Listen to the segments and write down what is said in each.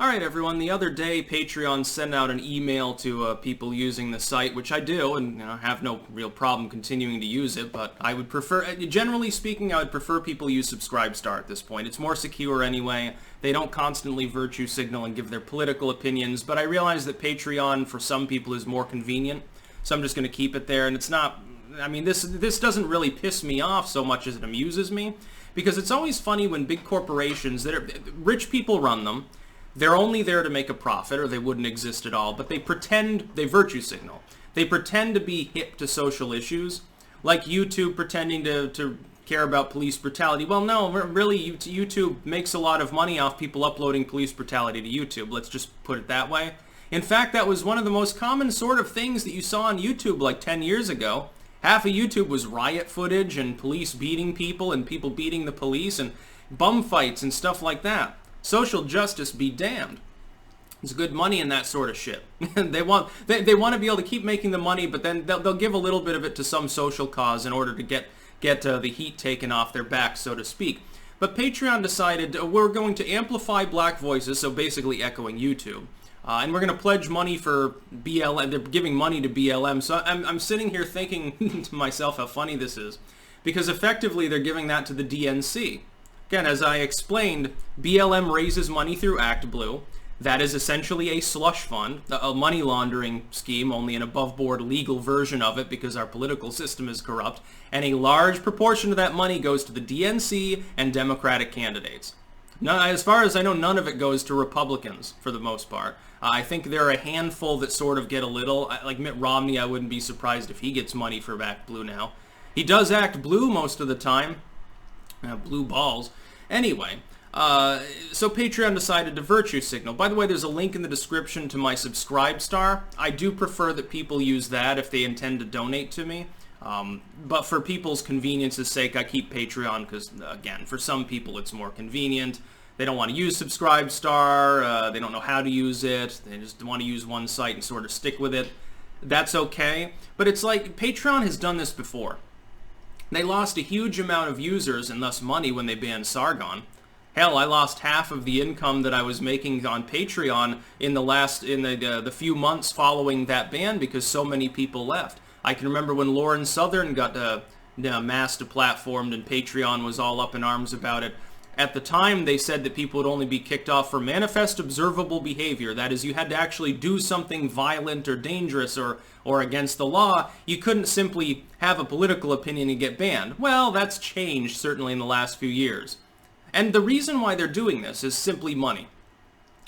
Alright everyone, the other day Patreon sent out an email to people using the site, which I do, and have no real problem continuing to use it, but I would prefer, generally speaking, I would prefer people use Subscribestar at this point. It's more secure anyway. They don't constantly virtue signal and give their political opinions, but I realize that Patreon for some people is more convenient, so I'm just going to keep it there, and it's not, I mean, this doesn't really piss me off so much as it amuses me, because it's always funny when big corporations, rich people run them. They're only there to make a profit, or they wouldn't exist at all, but they pretend, they virtue signal. They pretend to be hip to social issues, like YouTube pretending to care about police brutality. Well, no, really, YouTube makes a lot of money off people uploading police brutality to YouTube. Let's just put it that way. In fact, that was one of the most common sort of things that you saw on YouTube like 10 years ago. Half of YouTube was riot footage and police beating people and people beating the police and bum fights and stuff like that. Social justice be damned. There's good money in that sort of shit. they want to be able to keep making the money, but then they'll give a little bit of it to some social cause in order to get the heat taken off their back, so to speak. But Patreon decided we're going to amplify black voices, so basically echoing YouTube. And we're going to pledge money for BLM. They're giving money to BLM. So I'm sitting here thinking to myself how funny this is, because effectively they're giving that to the DNC. Again, as I explained, BLM raises money through ActBlue. That is essentially a slush fund, a money laundering scheme, only an above-board legal version of it because our political system is corrupt. And a large proportion of that money goes to the DNC and Democratic candidates. As far as I know, none of it goes to Republicans, for the most part. I think there are a handful that sort of get a little. Like Mitt Romney, I wouldn't be surprised if he gets money for ActBlue now. He does act blue most of the time. Blue balls. Anyway, so Patreon decided to virtue signal. By the way, there's a link in the description to my Subscribestar. I do prefer that people use that if they intend to donate to me. But for people's convenience's sake, I keep Patreon because, again, for some people it's more convenient. They don't want to use Subscribestar. They don't know how to use it. They just want to use one site and sort of stick with it. That's okay. But it's like Patreon has done this before. They lost a huge amount of users and thus money when they banned Sargon. Hell, I lost half of the income that I was making on Patreon in the few months following that ban because so many people left. I can remember when Lauren Southern got mass deplatformed and Patreon was all up in arms about it. At the time, they said that people would only be kicked off for manifest observable behavior. That is, you had to actually do something violent or dangerous or against the law. You couldn't simply have a political opinion and get banned. Well, that's changed, certainly in the last few years. And the reason why they're doing this is simply money.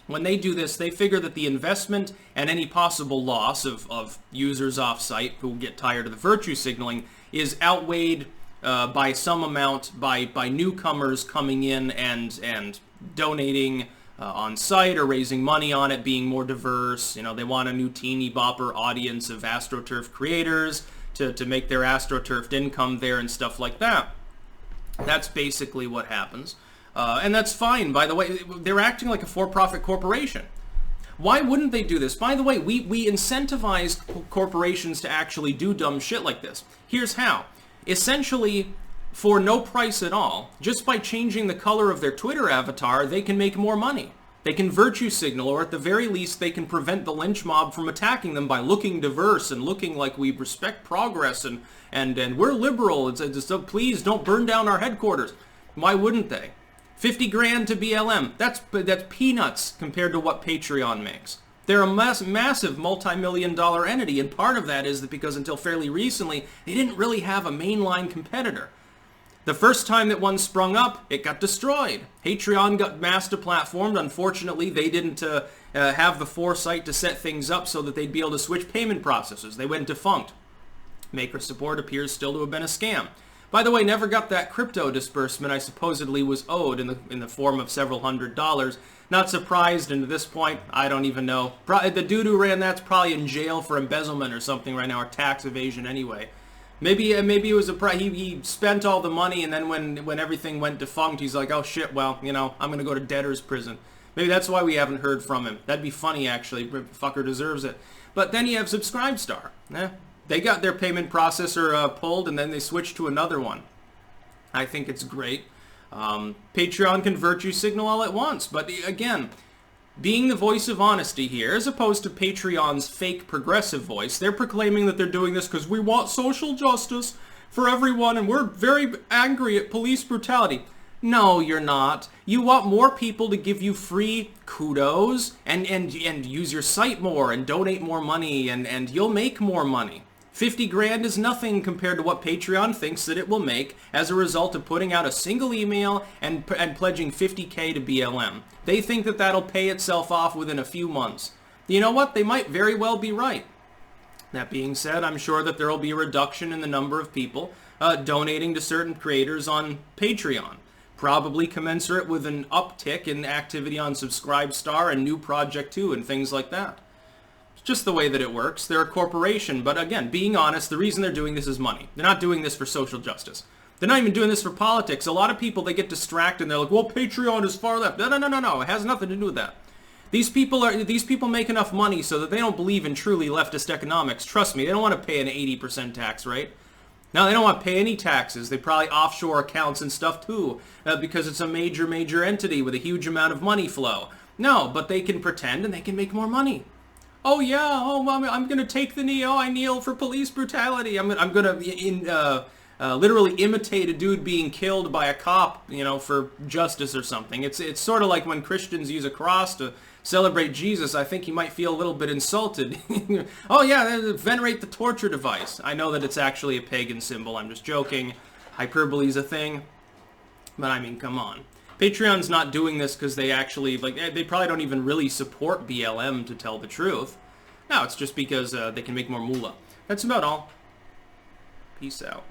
When they do this, they figure that the investment and any possible loss of users off-site who get tired of the virtue signaling is outweighed by some amount by newcomers coming in and donating on site or raising money on it, being more diverse. They want a new teeny bopper audience of AstroTurf creators to make their AstroTurfed income there and stuff like that. That's basically what happens. And that's fine, by the way. They're acting like a for-profit corporation. Why wouldn't they do this? By the way, we incentivize corporations to actually do dumb shit like this. Here's how. Essentially, for no price at all, just by changing the color of their Twitter avatar, they can make more money. They can virtue signal, or at the very least, they can prevent the lynch mob from attacking them by looking diverse and looking like we respect progress and we're liberal. So please don't burn down our headquarters. Why wouldn't they? 50 grand to BLM. That's peanuts compared to what Patreon makes. They're a massive multi-million-dollar entity, and part of that is that because until fairly recently, they didn't really have a mainline competitor. The first time that one sprung up, it got destroyed. Patreon got mass deplatformed. Unfortunately, they didn't have the foresight to set things up so that they'd be able to switch payment processors. They went defunct. Maker support appears still to have been a scam. By the way, never got that crypto disbursement I supposedly was owed in the form of several $100s. Not surprised, and at this point, I don't even know. The dude who ran that's probably in jail for embezzlement or something right now, or tax evasion anyway. Maybe it was he spent all the money, and then when everything went defunct, he's like, oh shit, well, I'm gonna go to debtor's prison. Maybe that's why we haven't heard from him. That'd be funny, actually. Fucker deserves it. But then you have Subscribestar. They got their payment processor pulled, and then they switched to another one. I think it's great. Patreon can virtue signal all at once, but again, being the voice of honesty here, as opposed to Patreon's fake progressive voice. They're proclaiming that they're doing this because we want social justice for everyone and we're very angry at police brutality. No, you're not. You want more people to give you free kudos and use your site more and donate more money and you'll make more money. 50 grand is nothing compared to what Patreon thinks that it will make as a result of putting out a single email and pledging 50K to BLM. They think that that'll pay itself off within a few months. You know what? They might very well be right. That being said, I'm sure that there will be a reduction in the number of people donating to certain creators on Patreon. Probably commensurate with an uptick in activity on Subscribestar and New Project 2 and things like that. Just the way that it works. They're a corporation, but again, being honest, the reason they're doing this is money. They're not doing this for social justice. They're not even doing this for politics. A lot of people, they get distracted and they're like, well, Patreon is far left. No. It has nothing to do with that. These people make enough money so that they don't believe in truly leftist economics. Trust me, they don't want to pay an 80% tax rate. Now, they don't want to pay any taxes. They probably offshore accounts and stuff too, because it's a major entity with a huge amount of money flow. No, but they can pretend and they can make more money. Oh yeah, I'm going to take the knee. Oh, I kneel for police brutality. I'm going to literally imitate a dude being killed by a cop, for justice or something. It's sort of like when Christians use a cross to celebrate Jesus. I think you might feel a little bit insulted. Oh yeah, venerate the torture device. I know that it's actually a pagan symbol. I'm just joking. Hyperbole is a thing. But I mean, come on. Patreon's not doing this because they actually, they probably don't even really support BLM, to tell the truth. No, it's just because they can make more moolah. That's about all. Peace out.